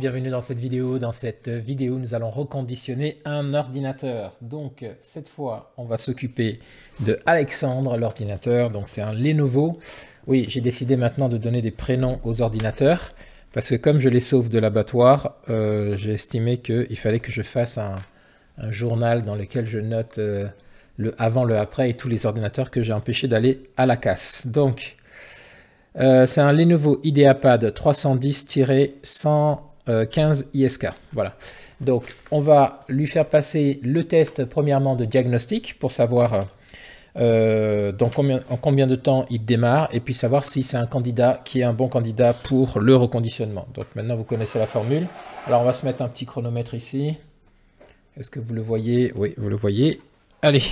bienvenue dans cette vidéo. Dans cette vidéo, nous allons reconditionner un ordinateur. Donc, cette fois, on va s'occuper de Alexandre, l'ordinateur. Donc, c'est un Lenovo. Oui, j'ai décidé maintenant de donner des prénoms aux ordinateurs parce que comme je les sauve de l'abattoir, j'ai estimé qu'il fallait que je fasse un journal dans lequel je note le avant, le après et tous les ordinateurs que j'ai empêché d'aller à la casse. Donc, c'est un Lenovo IdeaPad 310-115 ISK. Voilà. Donc, on va lui faire passer le test premièrement de diagnostic pour savoir en combien de temps il démarre et puis savoir si c'est un candidat qui est un bon candidat pour le reconditionnement. Donc, maintenant, vous connaissez la formule. Alors, on va se mettre un petit chronomètre ici. Est-ce que vous le voyez? Oui, vous le voyez. Allez,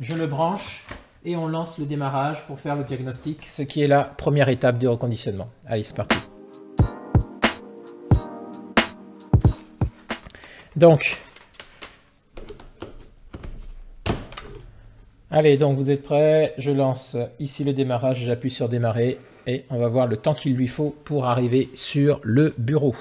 je le branche. Et on lance le démarrage pour faire le diagnostic, ce qui est la première étape du reconditionnement. Allez, c'est parti. Donc, allez, donc vous êtes prêts? Je lance ici le démarrage, j'appuie sur démarrer et on va voir le temps qu'il lui faut pour arriver sur le bureau.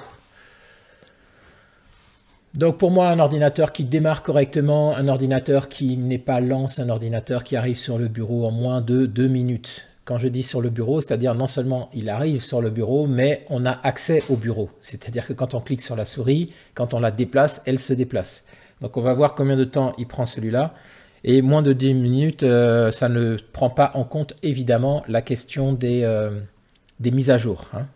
Donc pour moi, un ordinateur qui démarre correctement, un ordinateur qui n'est pas lent, c'est un ordinateur qui arrive sur le bureau en moins de 2 minutes. Quand je dis sur le bureau, c'est-à-dire non seulement il arrive sur le bureau, mais on a accès au bureau. C'est-à-dire que quand on clique sur la souris, quand on la déplace, elle se déplace. Donc on va voir combien de temps il prend celui-là. Et moins de 10 minutes, ça ne prend pas en compte évidemment la question des mises à jour, hein.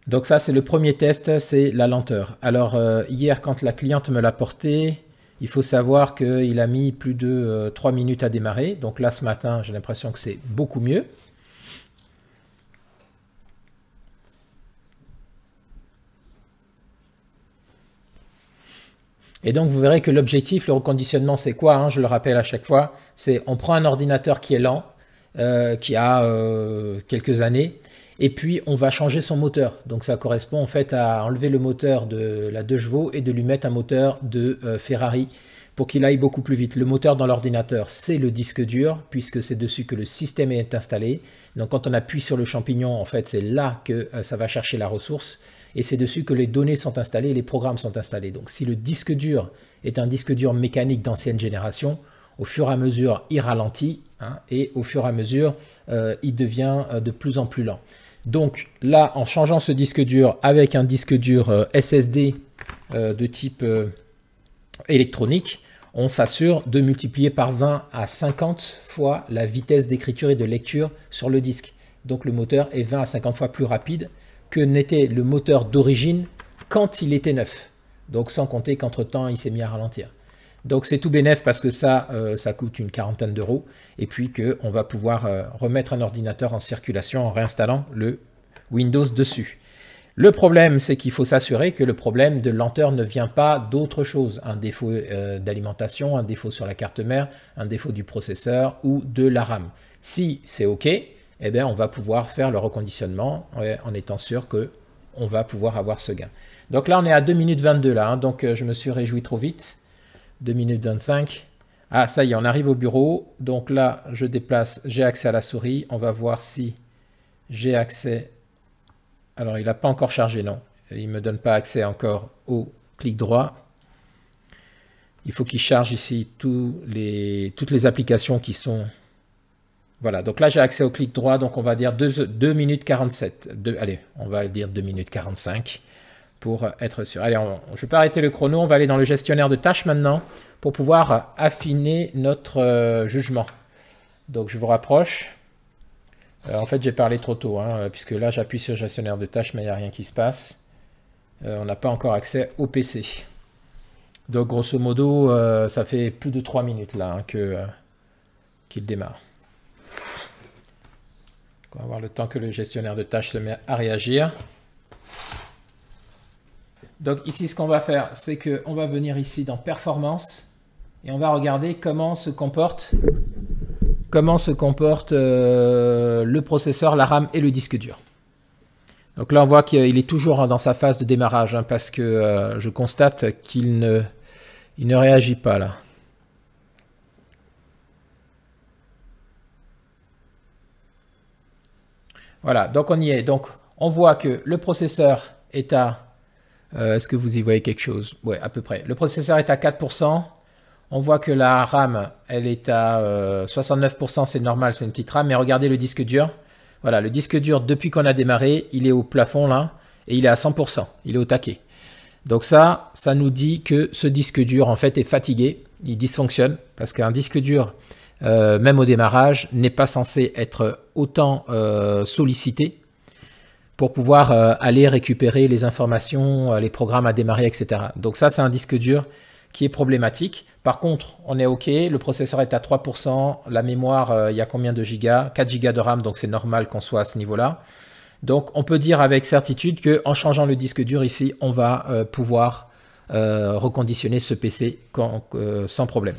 Donc ça, c'est le premier test, c'est la lenteur. Alors, hier, quand la cliente me l'a porté, il faut savoir qu'il a mis plus de 3 minutes à démarrer. Donc là, ce matin, j'ai l'impression que c'est beaucoup mieux. Et donc, vous verrez que l'objectif, le reconditionnement, c'est quoi, hein, je le rappelle à chaque fois, c'est on prend un ordinateur qui est lent, qui a quelques années, et puis on va changer son moteur. Donc ça correspond en fait à enlever le moteur de la 2 chevaux et de lui mettre un moteur de Ferrari pour qu'il aille beaucoup plus vite. Le moteur dans l'ordinateur, c'est le disque dur puisque c'est dessus que le système est installé. Donc quand on appuie sur le champignon, en fait c'est là que ça va chercher la ressource et c'est dessus que les données sont installées et les programmes sont installés. Donc si le disque dur est un disque dur mécanique d'ancienne génération, au fur et à mesure il ralentit, hein, et au fur et à mesure il devient de plus en plus lent. Donc là, en changeant ce disque dur avec un disque dur SSD de type électronique, on s'assure de multiplier par 20 à 50 fois la vitesse d'écriture et de lecture sur le disque. Donc le moteur est 20 à 50 fois plus rapide que n'était le moteur d'origine quand il était neuf. Donc sans compter qu'entre-temps, il s'est mis à ralentir. Donc c'est tout bénef parce que ça coûte une quarantaine d'euros et puis qu'on va pouvoir remettre un ordinateur en circulation en réinstallant le Windows dessus. Le problème, c'est qu'il faut s'assurer que le problème de lenteur ne vient pas d'autre chose. Un défaut d'alimentation, un défaut sur la carte mère, un défaut du processeur ou de la RAM. Si c'est OK, eh bien on va pouvoir faire le reconditionnement en étant sûr qu'on va pouvoir avoir ce gain. Donc là, on est à 2 minutes 22 là, hein, donc je me suis réjoui trop vite. 2 minutes 25. Ah, ça y est, on arrive au bureau. Donc là, je déplace, j'ai accès à la souris. On va voir si j'ai accès. Alors, il n'a pas encore chargé, non. Il ne me donne pas accès encore au clic droit. Il faut qu'il charge ici toutes les applications qui sont... Voilà, donc là, j'ai accès au clic droit. Donc, on va dire 2 minutes 47. Allez, on va dire 2 minutes 45. Pour être sûr. Allez, je ne vais pas arrêter le chrono, on va aller dans le gestionnaire de tâches maintenant pour pouvoir affiner notre jugement. Donc je vous rapproche. En fait, j'ai parlé trop tôt, hein, puisque là j'appuie sur le gestionnaire de tâches, mais il n'y a rien qui se passe. On n'a pas encore accès au PC. Donc grosso modo, ça fait plus de 3 minutes là, hein, qu'il démarre. On va avoir le temps que le gestionnaire de tâches se met à réagir. Donc ici, ce qu'on va faire, c'est qu'on va venir ici dans Performance et on va regarder comment se comporte le processeur, la RAM et le disque dur. Donc là, on voit qu'il est toujours dans sa phase de démarrage, hein, parce que je constate qu'il ne réagit pas là. Voilà, donc on y est. Donc on voit que le processeur est à... Est-ce que vous y voyez quelque chose? Ouais, à peu près. Le processeur est à 4%. On voit que la RAM, elle est à 69%, c'est normal, c'est une petite RAM. Mais regardez le disque dur. Voilà, le disque dur, depuis qu'on a démarré, il est au plafond là. Et il est à 100%. Il est au taquet. Donc ça nous dit que ce disque dur, en fait, est fatigué. Il dysfonctionne. Parce qu'un disque dur, même au démarrage, n'est pas censé être autant sollicité pour pouvoir aller récupérer les informations, les programmes à démarrer, etc. Donc ça, c'est un disque dur qui est problématique. Par contre, on est OK, le processeur est à 3%, la mémoire, il y a combien de gigas? 4 gigas de RAM, donc c'est normal qu'on soit à ce niveau-là. Donc on peut dire avec certitude qu'en changeant le disque dur ici, on va pouvoir reconditionner ce PC sans problème.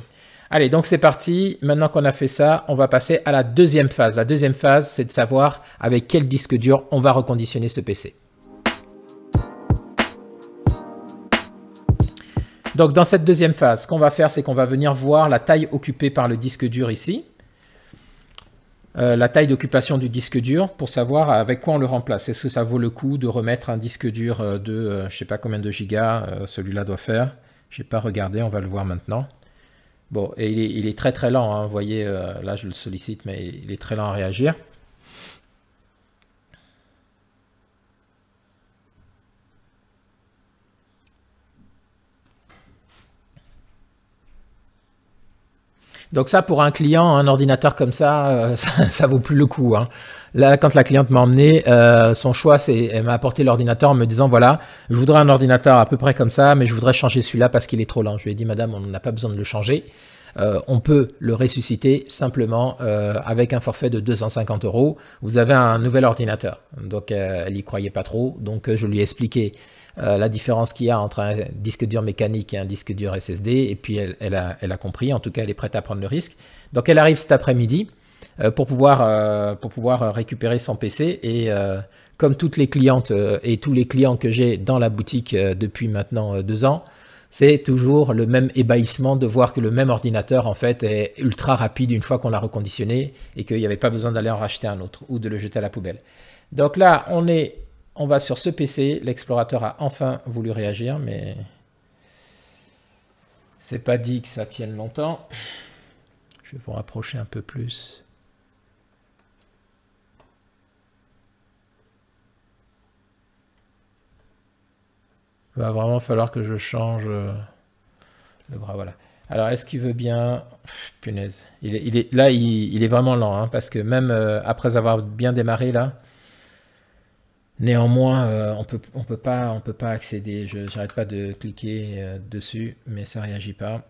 Allez, donc c'est parti. Maintenant qu'on a fait ça, on va passer à la deuxième phase. La deuxième phase, c'est de savoir avec quel disque dur on va reconditionner ce PC. Donc dans cette deuxième phase, ce qu'on va faire, c'est qu'on va venir voir la taille occupée par le disque dur ici. La taille d'occupation du disque dur pour savoir avec quoi on le remplace. Est-ce que ça vaut le coup de remettre un disque dur de je ne sais pas combien de gigas celui-là doit faire. Je n'ai pas regardé, on va le voir maintenant. Bon, et il est très très lent, hein. Vous voyez, là je le sollicite, mais il est très lent à réagir. Donc ça, pour un client, un ordinateur comme ça, ça vaut plus le coup, hein. Là, quand la cliente m'a emmené, son choix, elle m'a apporté l'ordinateur en me disant, voilà, je voudrais un ordinateur à peu près comme ça, mais je voudrais changer celui-là parce qu'il est trop lent. Je lui ai dit, madame, on n'a pas besoin de le changer. On peut le ressusciter simplement avec un forfait de 250 €. Vous avez un nouvel ordinateur. Donc, elle n'y croyait pas trop. Donc, je lui ai expliqué la différence qu'il y a entre un disque dur mécanique et un disque dur SSD. Et puis, elle a compris. En tout cas, elle est prête à prendre le risque. Donc, elle arrive cet après-midi pour pouvoir récupérer son PC. Et comme toutes les clientes et tous les clients que j'ai dans la boutique depuis maintenant 2 ans, c'est toujours le même ébahissement de voir que le même ordinateur en fait est ultra rapide une fois qu'on l'a reconditionné et qu'il n'y avait pas besoin d'aller en racheter un autre ou de le jeter à la poubelle. Donc là, on va sur ce PC. L'explorateur a enfin voulu réagir, mais c'est pas dit que ça tienne longtemps. Je vais vous rapprocher un peu plus. Il va vraiment falloir que je change le bras, voilà. Alors, est-ce qu'il veut bien... Punaise. Là, il est vraiment lent, hein, parce que même après avoir bien démarré, là, néanmoins, on peut pas accéder. Je n'arrête pas de cliquer dessus, mais ça ne réagit pas.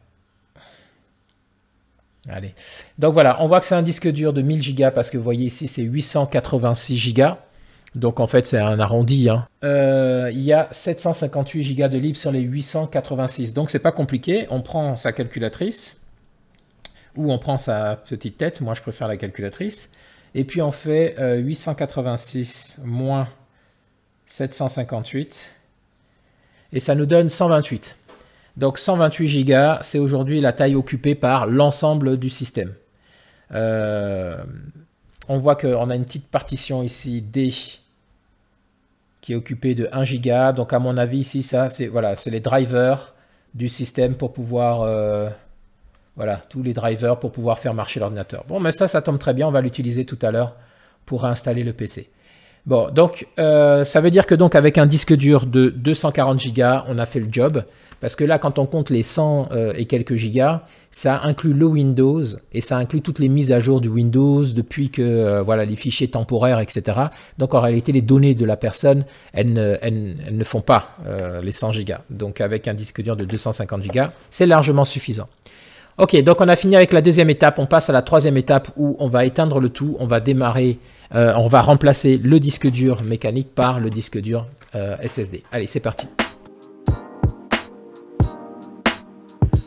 Allez. Donc voilà, on voit que c'est un disque dur de 1000 Go, parce que vous voyez ici, c'est 886 Go. Donc en fait, c'est un arrondi, hein. Il y a 758 Go de libre sur les 886. Donc c'est pas compliqué. On prend sa calculatrice ou on prend sa petite tête. Moi, je préfère la calculatrice. Et puis on fait 886 moins 758. Et ça nous donne 128. Donc 128 Go, c'est aujourd'hui la taille occupée par l'ensemble du système. On voit qu'on a une petite partition ici D qui est occupée de 1 Go. Donc à mon avis ici, ça c'est voilà, c'est les drivers du système pour pouvoir voilà, tous les drivers pour pouvoir faire marcher l'ordinateur. Bon, mais ça tombe très bien, on va l'utiliser tout à l'heure pour installer le PC. Bon, donc ça veut dire que donc avec un disque dur de 240 Go, on a fait le job. Parce que là, quand on compte les 100 et quelques gigas, ça inclut le Windows et ça inclut toutes les mises à jour du Windows depuis que voilà, les fichiers temporaires, etc. Donc en réalité, les données de la personne, elles ne font pas les 100 gigas. Donc avec un disque dur de 250 gigas, c'est largement suffisant. Ok, donc on a fini avec la deuxième étape. On passe à la troisième étape où on va éteindre le tout. On va démarrer, on va remplacer le disque dur mécanique par le disque dur SSD. Allez, c'est parti.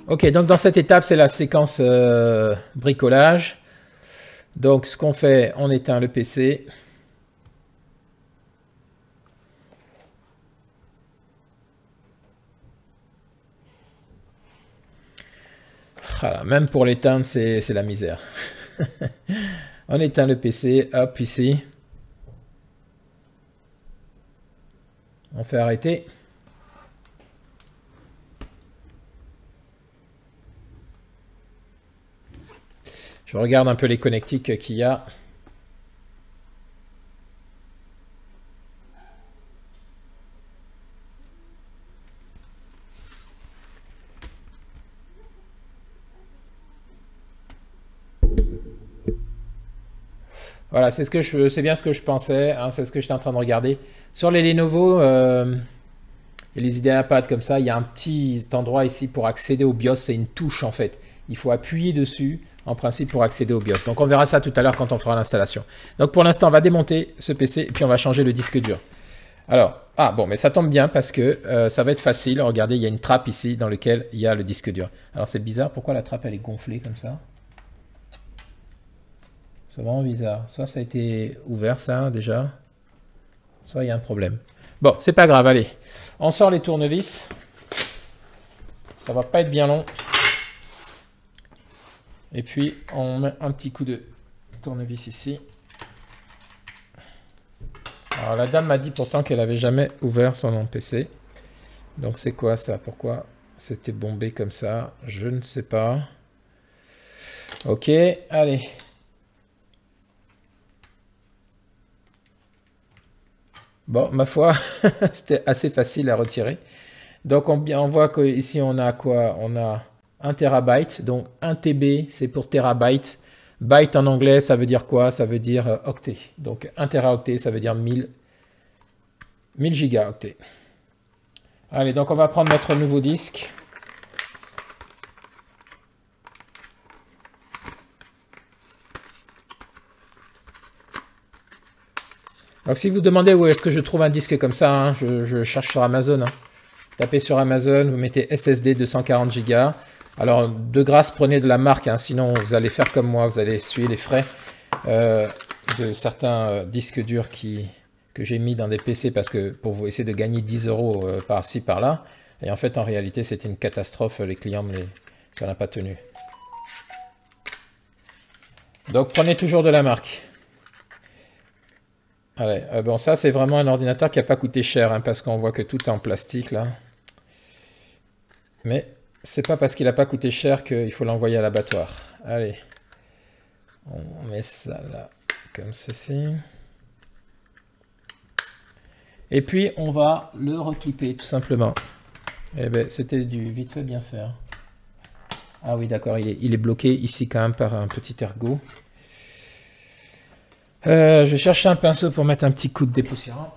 Ok, donc dans cette étape, c'est la séquence bricolage. Donc ce qu'on fait, on éteint le PC. Voilà, même pour l'éteindre, c'est la misère. On éteint le PC, hop, ici. on fait arrêter. Je regarde un peu les connectiques qu'il y a. Voilà, c'est bien ce que je pensais, hein, c'est ce que j'étais en train de regarder. Sur les Lenovo et les IdeaPad comme ça, il y a un petit endroit ici pour accéder au BIOS, c'est une touche en fait. Il faut appuyer dessus en principe pour accéder au BIOS. Donc on verra ça tout à l'heure quand on fera l'installation. Donc pour l'instant, on va démonter ce PC et puis on va changer le disque dur. Alors, bon, mais ça tombe bien parce que ça va être facile. Regardez, il y a une trappe ici dans laquelle il y a le disque dur. Alors c'est bizarre, pourquoi la trappe elle est gonflée comme ça? C'est vraiment bizarre. Soit ça a été ouvert, ça, déjà. Soit il y a un problème. Bon, c'est pas grave, allez. On sort les tournevis. Ça va pas être bien long. Et puis, on met un petit coup de tournevis ici. Alors, la dame m'a dit pourtant qu'elle avait jamais ouvert son PC. Donc, c'est quoi ça? Pourquoi c'était bombé comme ça? Je ne sais pas. Ok, allez. Bon, ma foi, c'était assez facile à retirer. Donc, on voit qu'ici, on a quoi? On a 1 TB. Donc, 1 TB, c'est pour terabyte. Byte en anglais, ça veut dire quoi? Ça veut dire octet. Donc, 1 teraoctet, ça veut dire 1000 gigaoctets. Allez, donc on va prendre notre nouveau disque. Donc si vous demandez où est-ce que je trouve un disque comme ça, hein, je cherche sur Amazon. Hein. Tapez sur Amazon, vous mettez SSD 240 Go. Alors de grâce, prenez de la marque, hein, sinon vous allez faire comme moi, vous allez essuyer les frais de certains disques durs que j'ai mis dans des PC parce que pour vous essayer de gagner 10 € par-ci par-là. Et en fait, en réalité, c'était une catastrophe. Les clients, ça n'a pas tenu. Donc prenez toujours de la marque. Allez, bon ça c'est vraiment un ordinateur qui n'a pas coûté cher, hein, parce qu'on voit que tout est en plastique là. Mais c'est pas parce qu'il n'a pas coûté cher qu'il faut l'envoyer à l'abattoir. Allez, on met ça là, comme ceci. Et puis on va le reclipper tout simplement. Eh ben c'était du vite fait bien fait. Ah oui d'accord, il est bloqué ici quand même par un petit ergot. Je vais chercher un pinceau pour mettre un petit coup de dépoussiérant.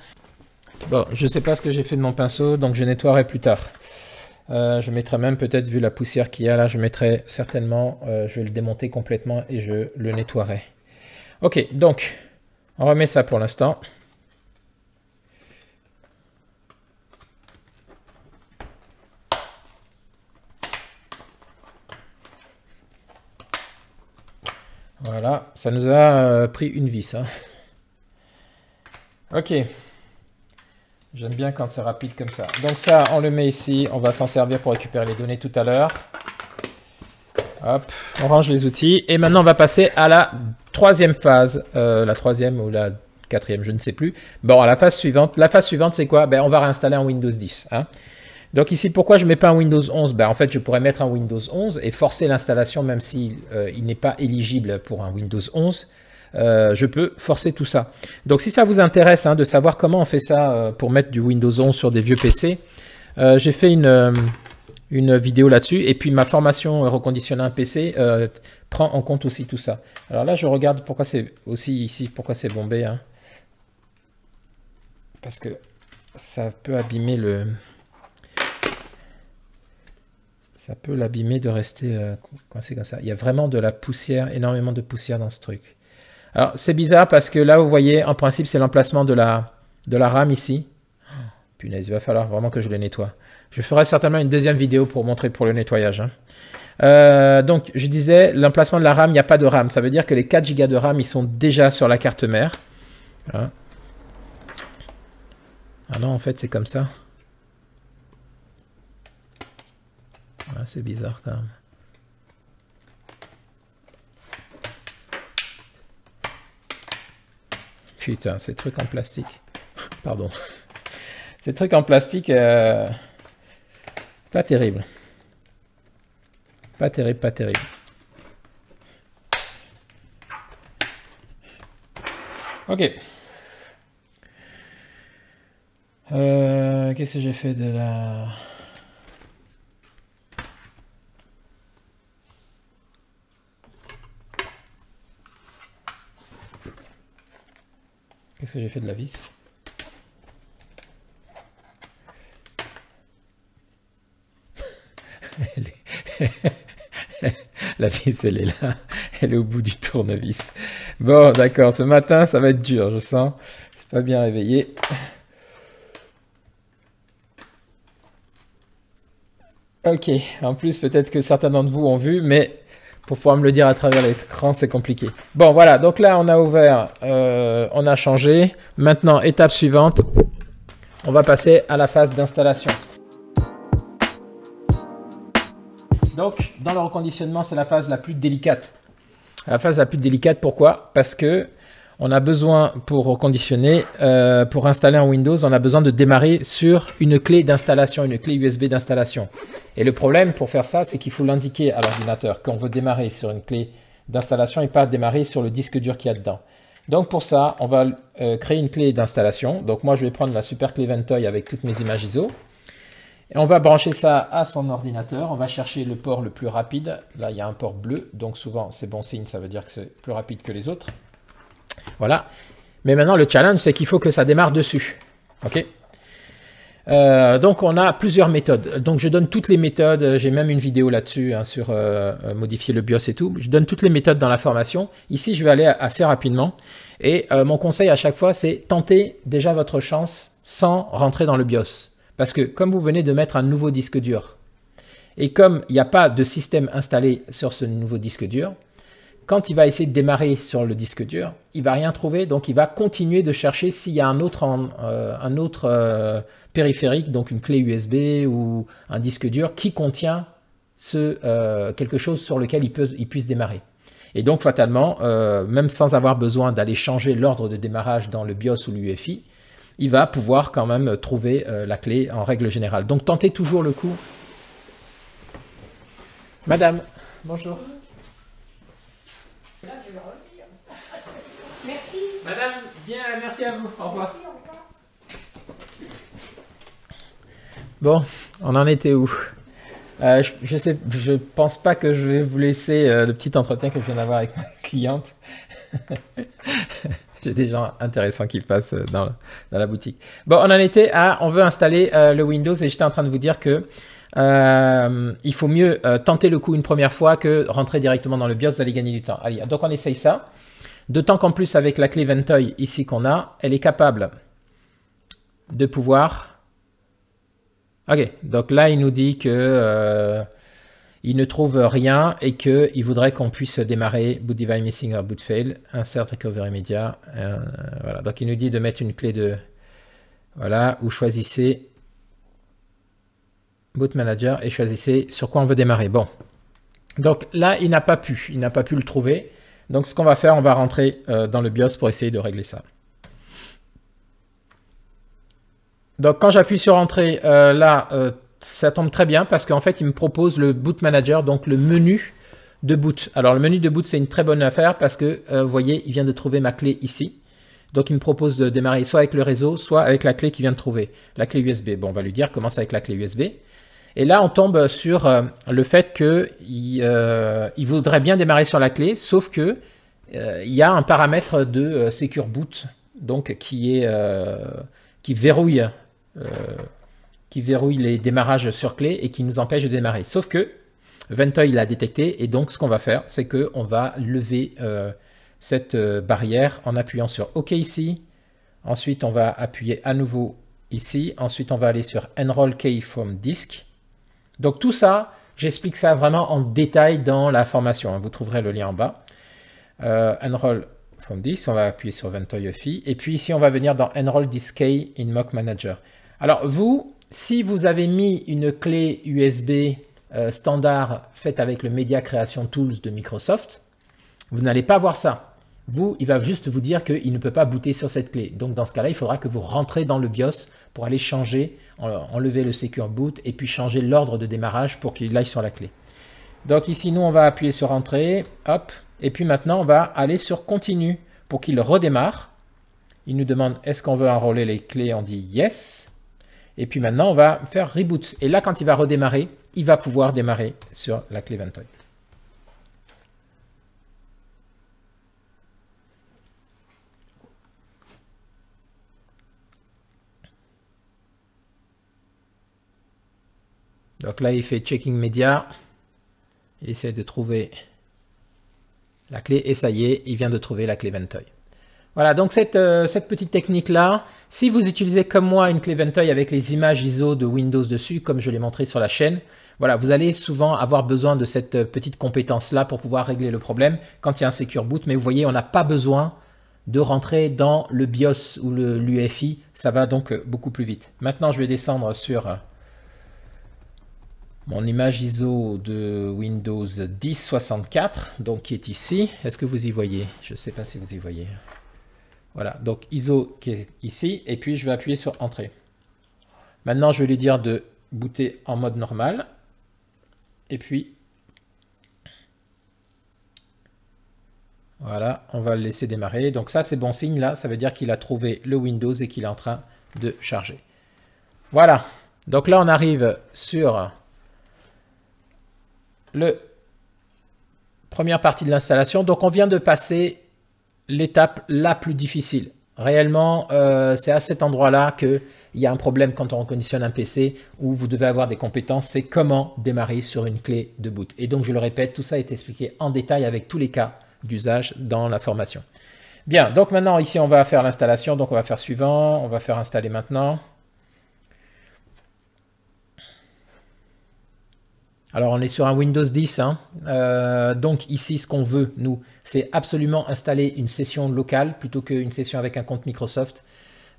Bon, je ne sais pas ce que j'ai fait de mon pinceau, donc je nettoierai plus tard. Je mettrai même peut-être, vu la poussière qu'il y a là, je mettrai certainement, je vais le démonter complètement et je le nettoierai. Ok, donc, on remet ça pour l'instant. Voilà, ça nous a pris une vis. Hein. Ok. J'aime bien quand c'est rapide comme ça. Donc ça, on le met ici. On va s'en servir pour récupérer les données tout à l'heure. Hop, on range les outils. Et maintenant, on va passer à la troisième phase. La troisième ou la quatrième, je ne sais plus. Bon, à la phase suivante. La phase suivante, c'est quoi? Ben, on va réinstaller un Windows 10. Hein. Donc ici, pourquoi je ne mets pas un Windows 11? Ben, en fait, je pourrais mettre un Windows 11 et forcer l'installation, même s'il n'est pas éligible pour un Windows 11. Je peux forcer tout ça. Donc si ça vous intéresse hein, de savoir comment on fait ça pour mettre du Windows 11 sur des vieux PC, j'ai fait une vidéo là-dessus. Et puis ma formation reconditionner un PC prend en compte aussi tout ça. Alors là, je regarde pourquoi c'est aussi ici, pourquoi c'est bombé. Hein. Parce que ça peut abîmer le... Ça peut l'abîmer de rester coincé comme ça. Il y a vraiment de la poussière, énormément de poussière dans ce truc. Alors, c'est bizarre parce que là, vous voyez, en principe, c'est l'emplacement de la RAM ici. Oh, punaise, il va falloir vraiment que je le nettoie. Je ferai certainement une deuxième vidéo pour montrer pour le nettoyage. Hein. Donc, je disais, l'emplacement de la RAM, il n'y a pas de RAM. Ça veut dire que les 4 Go de RAM, ils sont déjà sur la carte mère. Hein. Ah non, en fait, c'est comme ça. Ah, c'est bizarre quand même. Putain, ces trucs en plastique. Pardon. Ces trucs en plastique, pas terrible. Pas terrible, pas terrible. Ok. Qu'est-ce que j'ai fait de la... Qu'est-ce que j'ai fait de la vis? La vis, elle est là. Elle est au bout du tournevis. Bon, d'accord. Ce matin, ça va être dur, je sens. C'est pas bien réveillé. Ok. En plus, peut-être que certains d'entre vous ont vu, mais pour pouvoir me le dire à travers l'écran, c'est compliqué. Bon, voilà. Donc là, on a ouvert, on a changé. Maintenant, étape suivante, on va passer à la phase d'installation. Donc, dans le reconditionnement, c'est la phase la plus délicate. La phase la plus délicate, pourquoi? Parce que on a besoin, pour reconditionner, pour installer un Windows, on a besoin de démarrer sur une clé d'installation, une clé USB d'installation. Et le problème pour faire ça, c'est qu'il faut l'indiquer à l'ordinateur qu'on veut démarrer sur une clé d'installation et pas démarrer sur le disque dur qu'il y a dedans. Donc pour ça, on va créer une clé d'installation. Donc moi, je vais prendre la super clé Ventoy avec toutes mes images ISO. Et on va brancher ça à son ordinateur. On va chercher le port le plus rapide. Là, il y a un port bleu, donc souvent c'est bon signe, ça veut dire que c'est plus rapide que les autres. Voilà. Mais maintenant, le challenge, c'est qu'il faut que ça démarre dessus. OK? Donc, on a plusieurs méthodes. Donc, je donne toutes les méthodes. J'ai même une vidéo là-dessus hein, sur modifier le BIOS et tout. Je donne toutes les méthodes dans la formation. Ici, je vais aller assez rapidement. Et mon conseil à chaque fois, c'est tenter déjà votre chance sans rentrer dans le BIOS. Parce que comme vous venez de mettre un nouveau disque dur, et comme il n'y a pas de système installé sur ce nouveau disque dur, quand il va essayer de démarrer sur le disque dur, il ne va rien trouver, donc il va continuer de chercher s'il y a un autre périphérique, donc une clé USB ou un disque dur qui contient quelque chose sur lequel il puisse démarrer. Et donc fatalement, même sans avoir besoin d'aller changer l'ordre de démarrage dans le BIOS ou l'UEFI, il va pouvoir quand même trouver la clé en règle générale. Donc tentez toujours le coup. Madame, bonjour. Merci. Madame, bien, merci à vous. Au revoir. Merci, au revoir. Bon, on en était où? Je pense pas que je vais vous laisser le petit entretien que je viens d'avoir avec ma cliente. J'ai des gens intéressants qui passent dans la boutique. Bon, on en était à, on veut installer le Windows et j'étais en train de vous dire que il faut mieux tenter le coup une première fois que rentrer directement dans le BIOS, vous allez gagner du temps. Allez, donc on essaye ça. D'autant qu'en plus avec la clé Ventoy ici qu'on a, elle est capable de pouvoir... Ok, donc là il nous dit que il ne trouve rien et qu'il voudrait qu'on puisse démarrer boot device missing or boot fail, insert recovery media. Voilà, donc il nous dit de mettre une clé de... Voilà, ou choisissez boot manager et choisissez sur quoi on veut démarrer. Bon, donc là il n'a pas pu le trouver. Donc ce qu'on va faire, on va rentrer dans le BIOS pour essayer de régler ça. Donc quand j'appuie sur entrée, là, ça tombe très bien parce qu'en fait, il me propose le boot manager, donc le menu de boot. Alors le menu de boot, c'est une très bonne affaire parce que, vous voyez, il vient de trouver ma clé ici. Donc il me propose de démarrer soit avec le réseau, soit avec la clé qu'il vient de trouver, la clé USB. Bon, on va lui dire, commence avec la clé USB. Et là, on tombe sur le fait qu'il voudrait bien démarrer sur la clé, sauf que il y a un paramètre de Secure Boot, donc qui verrouille les démarrages sur clé et qui nous empêche de démarrer. Sauf que Ventoy l'a détecté et donc ce qu'on va faire, c'est qu'on va lever cette barrière en appuyant sur OK ici. Ensuite, on va appuyer à nouveau ici. Ensuite, on va aller sur Enroll Key from Disk. Donc tout ça, j'explique ça vraiment en détail dans la formation. Vous trouverez le lien en bas. Enroll from Disk, on va appuyer sur Ventoy EFI. Et puis ici, on va venir dans Enroll Disk Key in Mock Manager. Alors vous, si vous avez mis une clé USB standard faite avec le Media Creation Tools de Microsoft, vous n'allez pas voir ça. il va juste vous dire qu'il ne peut pas booter sur cette clé. Donc dans ce cas-là, il faudra que vous rentrez dans le BIOS pour aller changer, enlever le Secure Boot et puis changer l'ordre de démarrage pour qu'il aille sur la clé. Donc ici, nous, on va appuyer sur Entrée, hop, et puis maintenant, on va aller sur Continue pour qu'il redémarre. Il nous demande est-ce qu'on veut enrôler les clés, on dit Yes. Et puis maintenant, on va faire Reboot. Et là, quand il va redémarrer, il va pouvoir démarrer sur la clé Ventoy. Donc là, il fait Checking Media. Il essaie de trouver la clé et ça y est, il vient de trouver la clé Ventoy. Voilà, donc cette petite technique-là, si vous utilisez comme moi une clé Ventoy avec les images ISO de Windows dessus, comme je l'ai montré sur la chaîne, voilà, vous allez souvent avoir besoin de cette petite compétence-là pour pouvoir régler le problème quand il y a un Secure Boot. Mais vous voyez, on n'a pas besoin de rentrer dans le BIOS ou l'UEFI, ça va donc beaucoup plus vite. Maintenant, je vais descendre sur mon image ISO de Windows 1064, donc qui est ici. Est-ce que vous y voyez? Je ne sais pas si vous y voyez. Voilà, donc ISO qui est ici, et puis je vais appuyer sur Entrée. Maintenant, je vais lui dire de booter en mode normal. Et puis, voilà, on va le laisser démarrer. Donc ça, c'est bon signe là, ça veut dire qu'il a trouvé le Windows et qu'il est en train de charger. Voilà, donc là, on arrive sur la première partie de l'installation. Donc on vient de passer l'étape la plus difficile. Réellement, c'est à cet endroit-là qu'il y a un problème quand on reconditionne un PC où vous devez avoir des compétences, c'est comment démarrer sur une clé de boot. Et donc je le répète, tout ça est expliqué en détail avec tous les cas d'usage dans la formation. Bien, donc maintenant ici on va faire l'installation, donc on va faire suivant, on va faire installer maintenant. Alors, on est sur un Windows 10, hein. Donc ici, ce qu'on veut, nous, c'est absolument installer une session locale plutôt qu'une session avec un compte Microsoft.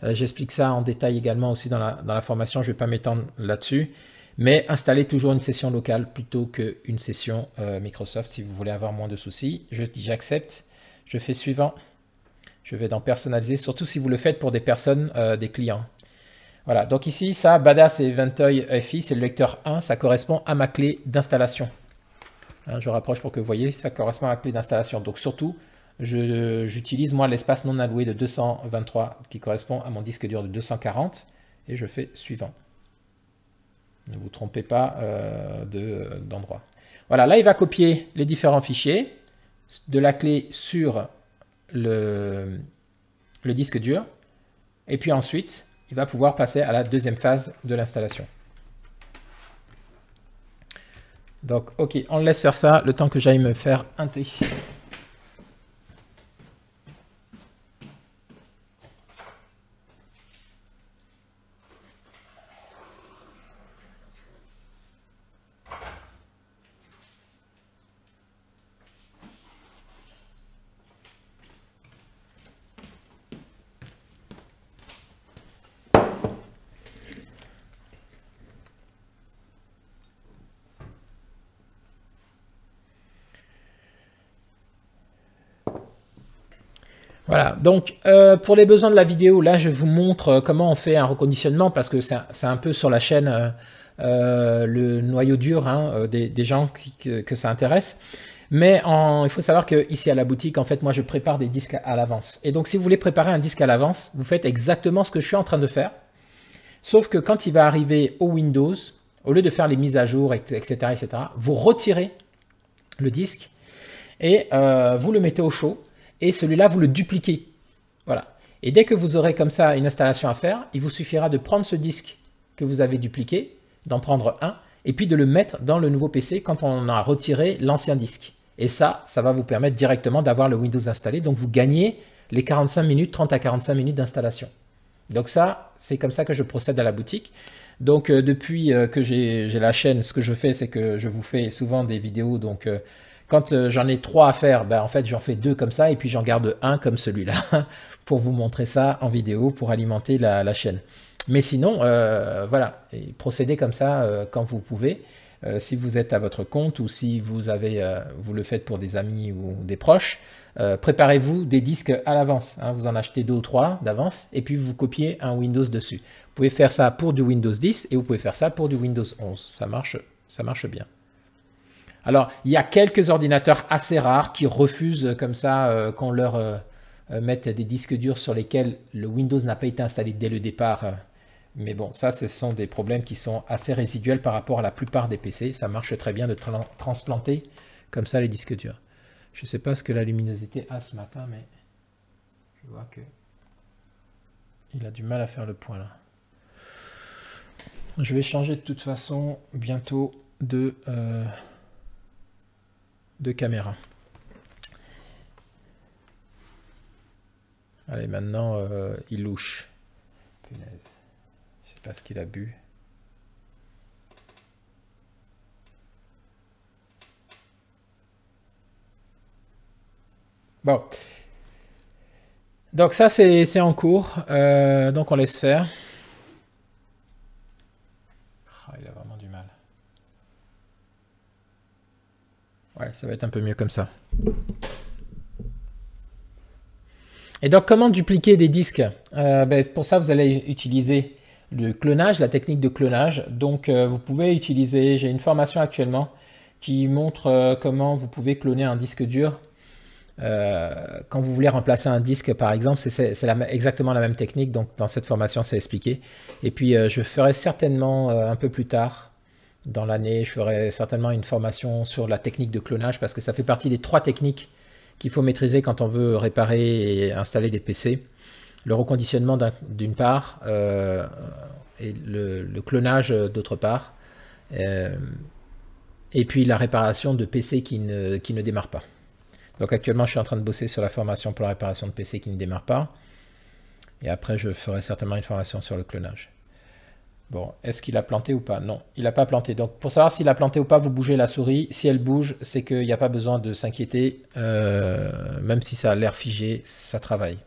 J'explique ça en détail également aussi dans la formation, je ne vais pas m'étendre là-dessus. Mais installez toujours une session locale plutôt qu'une session Microsoft si vous voulez avoir moins de soucis. Je dis j'accepte, je fais suivant. Je vais dans personnaliser, surtout si vous le faites pour des personnes, des clients. Voilà, donc ici, ça, Badass et Ventoy FI, c'est le lecteur 1, ça correspond à ma clé d'installation. Hein, je rapproche pour que vous voyez, ça correspond à la clé d'installation. Donc surtout, j'utilise moi l'espace non alloué de 223 qui correspond à mon disque dur de 240 et je fais suivant. Ne vous trompez pas d'endroit. Voilà, là, il va copier les différents fichiers de la clé sur le disque dur et puis ensuite, il va pouvoir passer à la deuxième phase de l'installation. Donc, ok, on laisse faire ça le temps que j'aille me faire un thé. Voilà, donc pour les besoins de la vidéo, là je vous montre comment on fait un reconditionnement parce que c'est un peu sur la chaîne le noyau dur hein, des gens que ça intéresse. Mais il faut savoir que ici à la boutique, en fait, moi je prépare des disques à l'avance. Et donc si vous voulez préparer un disque à l'avance, vous faites exactement ce que je suis en train de faire. Sauf que quand il va arriver au Windows, au lieu de faire les mises à jour, etc., vous retirez le disque et vous le mettez au chaud. Et celui-là, vous le dupliquez. Voilà. Et dès que vous aurez comme ça une installation à faire, il vous suffira de prendre ce disque que vous avez dupliqué, d'en prendre un, et puis de le mettre dans le nouveau PC quand on a retiré l'ancien disque. Et ça va vous permettre directement d'avoir le Windows installé. Donc vous gagnez les 45 minutes, 30 à 45 minutes d'installation. Donc ça, c'est comme ça que je procède à la boutique. Donc depuis que j'ai la chaîne, ce que je fais, c'est que je vous fais souvent des vidéos. Donc quand j'en ai 3 à faire, ben, en fait j'en fais 2 comme ça et puis j'en garde un comme celui-là pour vous montrer ça en vidéo pour alimenter la chaîne. Mais sinon, voilà, et procédez comme ça quand vous pouvez. Si vous êtes à votre compte ou si vous le faites pour des amis ou des proches, préparez-vous des disques à l'avance. Hein. Vous en achetez 2 ou 3 d'avance et puis vous copiez un Windows dessus. Vous pouvez faire ça pour du Windows 10 et vous pouvez faire ça pour du Windows 11. Ça marche bien. Alors, il y a quelques ordinateurs assez rares qui refusent comme ça qu'on leur mette des disques durs sur lesquels le Windows n'a pas été installé dès le départ. Mais bon, ça, ce sont des problèmes qui sont assez résiduels par rapport à la plupart des PC. Ça marche très bien de transplanter comme ça les disques durs. Je ne sais pas ce que la luminosité a ce matin, mais je vois que il a du mal à faire le point là. Je vais changer de toute façon bientôt de caméra. Allez, maintenant, il louche. Punaise. Je sais pas ce qu'il a bu. Bon. Donc ça, c'est en cours. Donc on laisse faire. Ah, il a vraiment du mal. Ouais, ça va être un peu mieux comme ça. Et donc, comment dupliquer des disques? Pour ça, vous allez utiliser le clonage, la technique de clonage. Donc, vous pouvez utiliser, j'ai une formation actuellement qui montre comment vous pouvez cloner un disque dur. Quand vous voulez remplacer un disque, par exemple, c'est exactement la même technique. Donc, dans cette formation, c'est expliqué. Et puis, je ferai certainement un peu plus tard dans l'année, je ferai certainement une formation sur la technique de clonage parce que ça fait partie des 3 techniques qu'il faut maîtriser quand on veut réparer et installer des PC. Le reconditionnement d'une part et le clonage d'autre part. Et puis la réparation de PC qui ne démarre pas. Donc actuellement, je suis en train de bosser sur la formation pour la réparation de PC qui ne démarre pas. Et après, je ferai certainement une formation sur le clonage. Bon, est-ce qu'il a planté ou pas? Non, il n'a pas planté. Donc, pour savoir s'il a planté ou pas, vous bougez la souris. Si elle bouge, c'est qu'il n'y a pas besoin de s'inquiéter. Même si ça a l'air figé, ça travaille.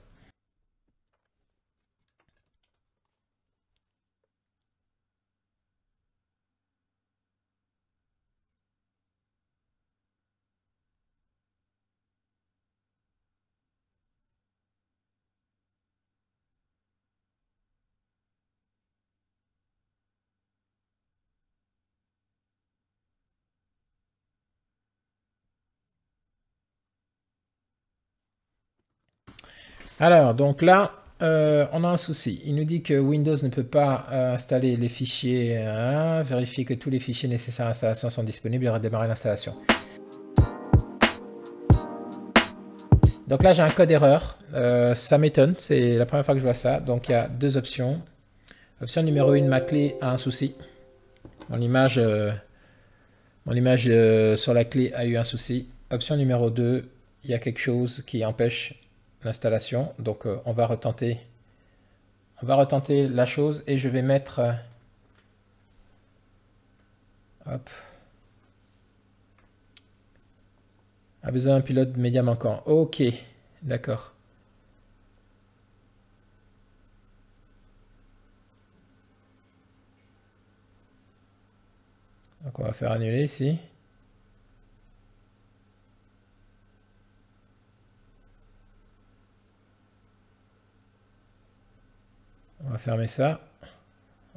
Alors, donc là, on a un souci. Il nous dit que Windows ne peut pas installer les fichiers. Vérifier que tous les fichiers nécessaires à l'installation sont disponibles et redémarrer l'installation. Donc là, j'ai un code erreur. Ça m'étonne, c'est la première fois que je vois ça. Donc il y a 2 options. Option numéro 1, ma clé a un souci. Mon image sur la clé a eu un souci. Option numéro 2, il y a quelque chose qui empêche l'installation. Donc on va retenter la chose et je vais mettre hop, a besoin d'un pilote média manquant. Ok, d'accord. Donc on va faire annuler ici. On va fermer ça.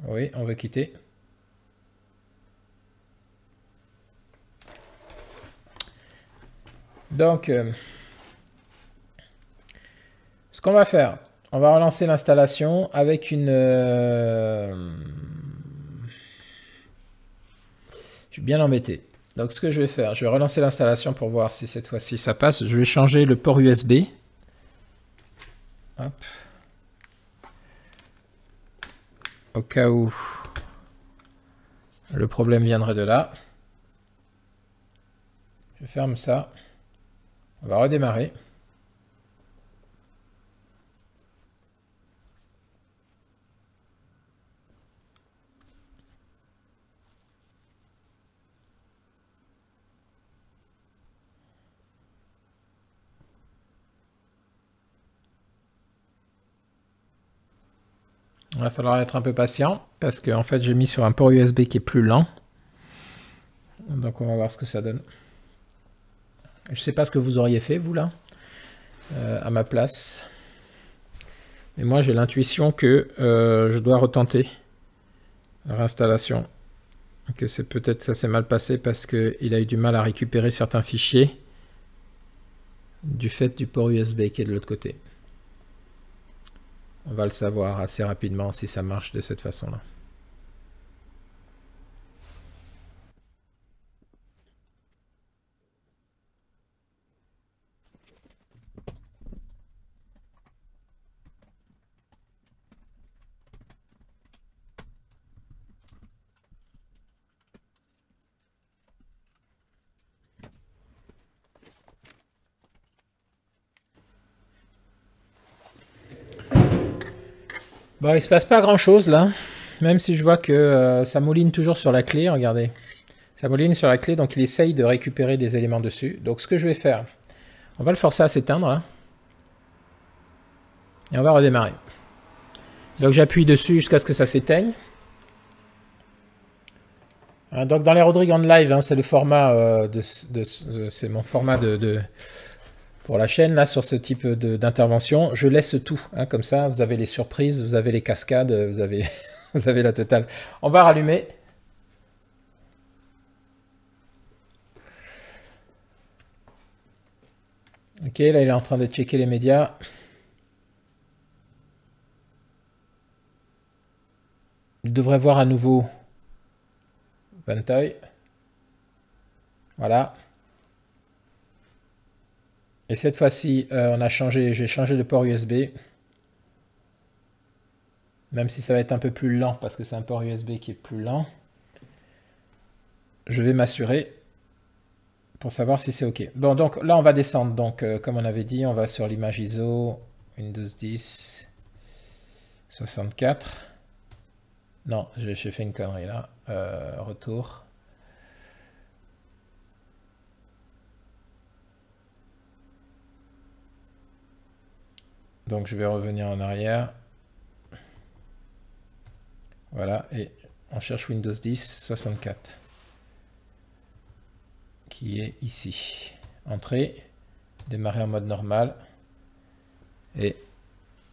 Oui, on veut quitter. Donc, ce qu'on va faire, on va relancer l'installation avec une... Je suis bien embêté. Donc, ce que je vais faire, je vais relancer l'installation pour voir si cette fois-ci ça passe. Je vais changer le port USB. Hop. Au cas où le problème viendrait de là. Je ferme ça. On va redémarrer. Il va falloir être un peu patient parce que en fait j'ai mis sur un port USB qui est plus lent. Donc on va voir ce que ça donne. Je ne sais pas ce que vous auriez fait vous là. à ma place. Mais moi, j'ai l'intuition que je dois retenter la réinstallation. Que c'est peut-être ça s'est mal passé parce qu'il a eu du mal à récupérer certains fichiers du fait du port USB qui est de l'autre côté. On va le savoir assez rapidement si ça marche de cette façon-là. Bon, il se passe pas grand-chose là, même si je vois que ça mouline toujours sur la clé, regardez. Ça mouline sur la clé, donc il essaye de récupérer des éléments dessus. Donc ce que je vais faire, on va le forcer à s'éteindre là. Et on va redémarrer. Donc j'appuie dessus jusqu'à ce que ça s'éteigne. Donc dans les Rodrigue en live, hein, c'est le format c'est mon format pour la chaîne là sur ce type d'intervention. Je laisse tout, hein, comme ça vous avez les surprises, vous avez les cascades, vous avez vous avez la totale. On va rallumer. Ok, là il est en train de checker les médias. Il devrait voir à nouveau Venteuil. Voilà. Et cette fois-ci, j'ai changé de port USB. Même si ça va être un peu plus lent parce que c'est un port USB qui est plus lent. Je vais m'assurer pour savoir si c'est OK. Bon, donc là, on va descendre. Donc, comme on avait dit, on va sur l'image ISO Windows 10 64. Non, j'ai fait une connerie là. Retour. Donc, je vais revenir en arrière. Voilà, et on cherche Windows 10 64. Qui est ici. Entrée. Démarrer en mode normal. Et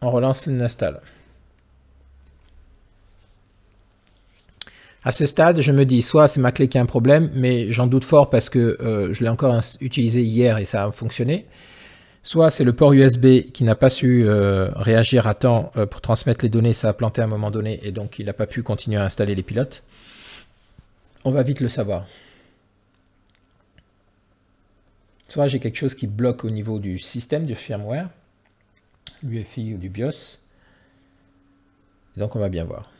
on relance l'install. À ce stade, je me dis, soit c'est ma clé qui a un problème, mais j'en doute fort parce que je l'ai encore utilisé hier et ça a fonctionné. Soit c'est le port USB qui n'a pas su réagir à temps pour transmettre les données, ça a planté à un moment donné et donc il n'a pas pu continuer à installer les pilotes. On va vite le savoir. Soit j'ai quelque chose qui bloque au niveau du système, du firmware, l'UEFI ou du BIOS. Et donc on va bien voir.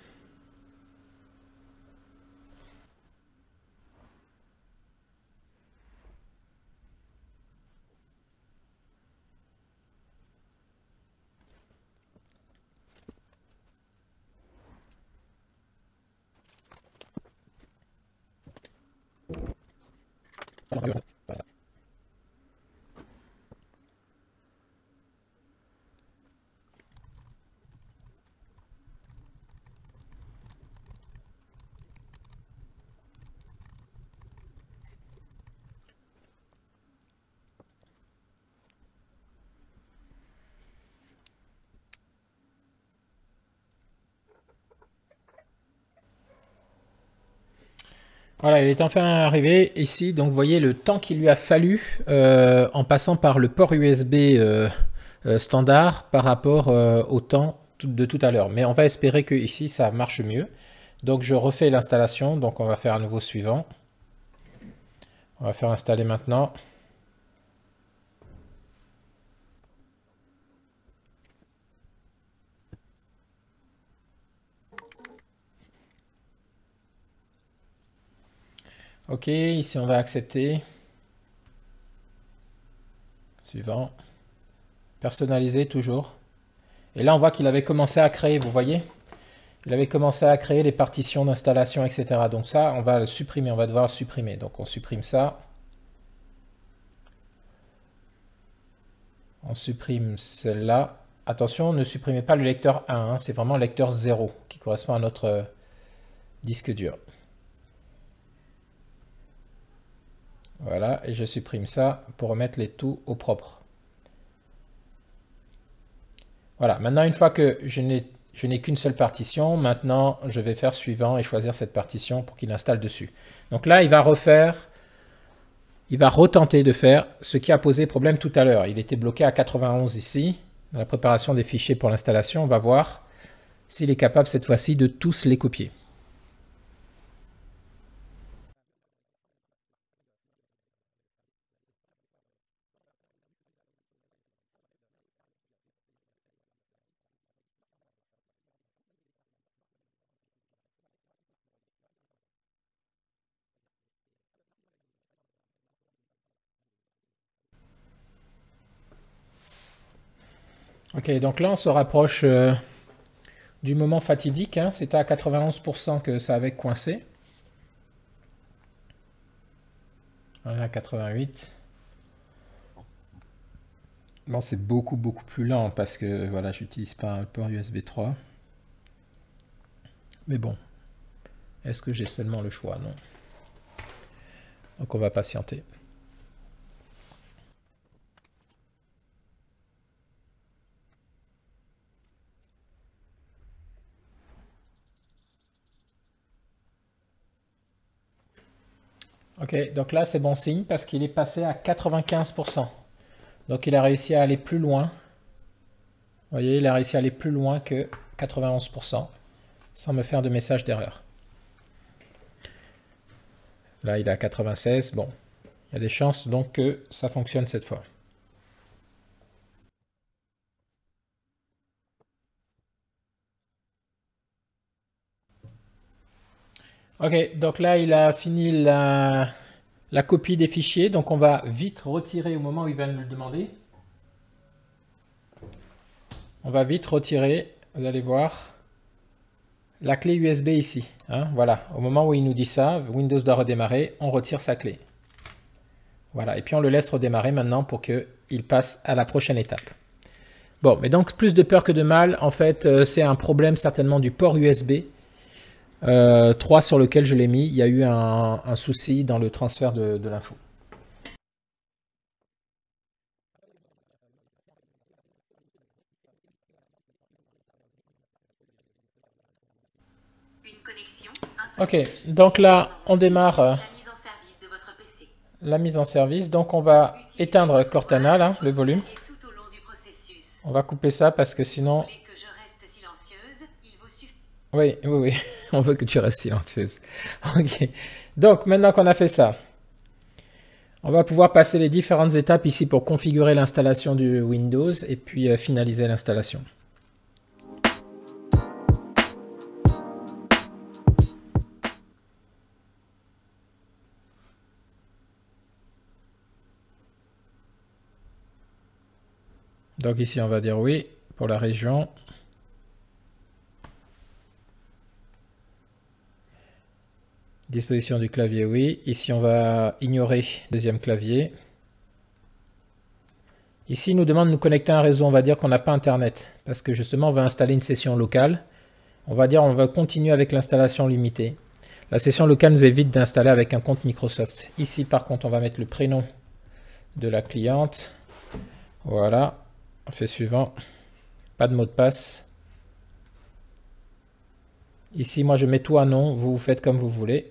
Voilà, il est enfin arrivé ici. Donc, vous voyez le temps qu'il lui a fallu en passant par le port USB standard par rapport au temps de tout à l'heure. Mais on va espérer que ici ça marche mieux. Donc, je refais l'installation. Donc, on va faire un nouveau suivant. On va faire installer maintenant. Ok, ici on va accepter. Suivant. Personnaliser toujours. Et là on voit qu'il avait commencé à créer, vous voyez? Il avait commencé à créer les partitions d'installation, etc. Donc ça, on va le supprimer, on va devoir le supprimer. Donc on supprime ça. On supprime celle-là. Attention, ne supprimez pas le lecteur 1, hein, c'est vraiment le lecteur 0 qui correspond à notre disque dur. Voilà, et je supprime ça pour remettre les tout au propre. Voilà, maintenant une fois que je n'ai qu'une seule partition, maintenant je vais faire suivant et choisir cette partition pour qu'il installe dessus. Donc là, il va retenter de faire ce qui a posé problème tout à l'heure. Il était bloqué à 91 ici. Dans la préparation des fichiers pour l'installation, on va voir s'il est capable cette fois-ci de tous les copier. Ok, donc là on se rapproche du moment fatidique. Hein. C'était à 91% que ça avait coincé. Voilà, 88. Bon, c'est beaucoup plus lent parce que voilà, j'utilise pas un port USB 3. Mais bon, est-ce que j'ai seulement le choix? Non. Donc on va patienter. Ok, donc là c'est bon signe parce qu'il est passé à 95%. Donc il a réussi à aller plus loin. Vous voyez, il a réussi à aller plus loin que 91% sans me faire de message d'erreur. Là il est à 96. Bon, il y a des chances donc que ça fonctionne cette fois. Ok, donc là il a fini la copie des fichiers. Donc on va vite retirer au moment où il va me le demander. On va vite retirer, vous allez voir, la clé USB ici. Hein, voilà, au moment où il nous dit ça, Windows doit redémarrer, on retire sa clé. Voilà, et puis on le laisse redémarrer maintenant pour qu'il passe à la prochaine étape. Bon, mais donc plus de peur que de mal, en fait, c'est un problème certainement du port USB 3 sur lequel je l'ai mis. Il y a eu un souci dans le transfert de l'info. Ok, donc là, on démarre la mise en service. Donc on va éteindre Cortana, là, le volume. On va couper ça parce que sinon... Oui, on veut que tu restes silencieuse. Ok, donc maintenant qu'on a fait ça, on va pouvoir passer les différentes étapes ici pour configurer l'installation du Windows et puis finaliser l'installation. Donc ici on va dire oui pour la région. Disposition du clavier oui. Ici on va ignorer le deuxième clavier. Ici il nous demande de nous connecter à un réseau. On va dire qu'on n'a pas internet parce que justement on va installer une session locale. On va dire on va continuer avec l'installation limitée. La session locale nous évite d'installer avec un compte Microsoft. Ici par contre on va mettre le prénom de la cliente. Voilà. On fait suivant. Pas de mot de passe. Ici, moi, je mets tout à non. Vous faites comme vous voulez.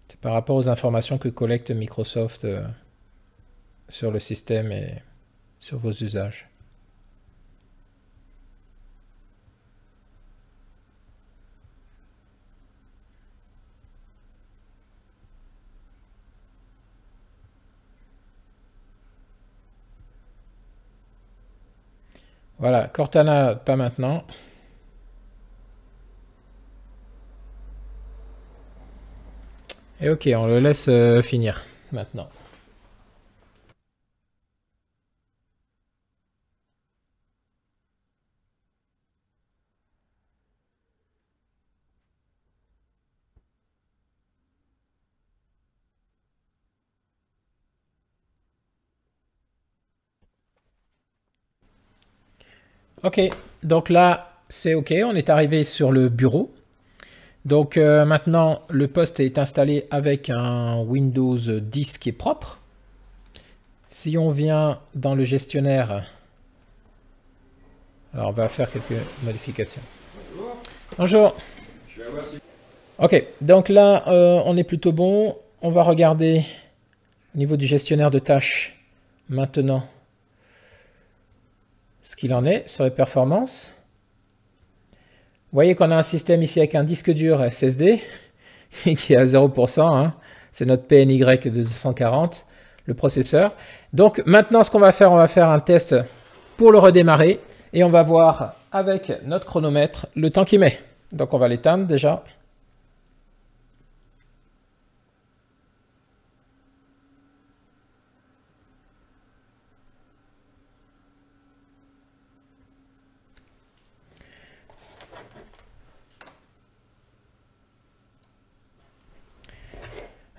C'est par rapport aux informations que collecte Microsoft sur le système et sur vos usages. Voilà, Cortana, pas maintenant. Et ok, on le laisse finir maintenant. Ok, donc là, c'est ok, on est arrivé sur le bureau. Donc maintenant, le poste est installé avec un Windows 10 qui est propre. Si on vient dans le gestionnaire, Alors, on va faire quelques modifications. Bonjour. Ok, donc là, on est plutôt bon. On va regarder au niveau du gestionnaire de tâches maintenant ce qu'il en est sur les performances. Vous voyez qu'on a un système ici avec un disque dur SSD qui est à 0%. Hein. C'est notre PNY de 240, le processeur. Donc maintenant, ce qu'on va faire, on va faire un test pour le redémarrer et on va voir avec notre chronomètre le temps qu'il met. Donc on va l'éteindre déjà.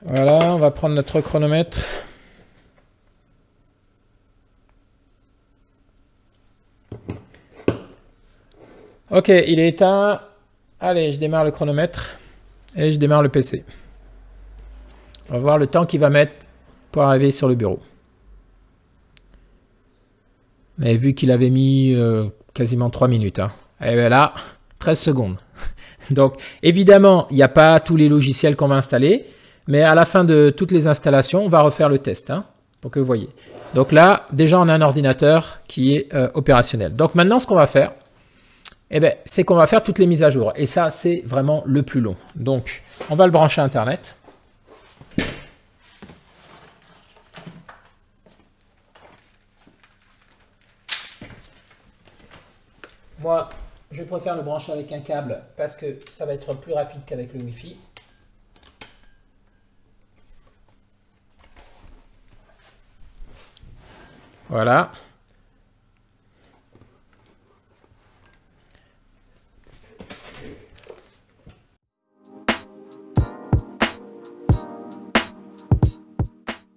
Voilà, on va prendre notre chronomètre. Ok, il est éteint. Allez, je démarre le chronomètre et je démarre le PC. On va voir le temps qu'il va mettre pour arriver sur le bureau. On avait vu qu'il avait mis quasiment 3 minutes. Hein. Et bien là, 13 secondes. Donc, évidemment, il n'y a pas tous les logiciels qu'on va installer. Mais à la fin de toutes les installations, on va refaire le test, hein, pour que vous voyez. Donc là, déjà, on a un ordinateur qui est opérationnel. Donc maintenant, ce qu'on va faire, eh ben, c'est qu'on va faire toutes les mises à jour. Et ça, c'est vraiment le plus long. Donc, on va le brancher à Internet. Moi, je préfère le brancher avec un câble parce que ça va être plus rapide qu'avec le Wi-Fi. Voilà,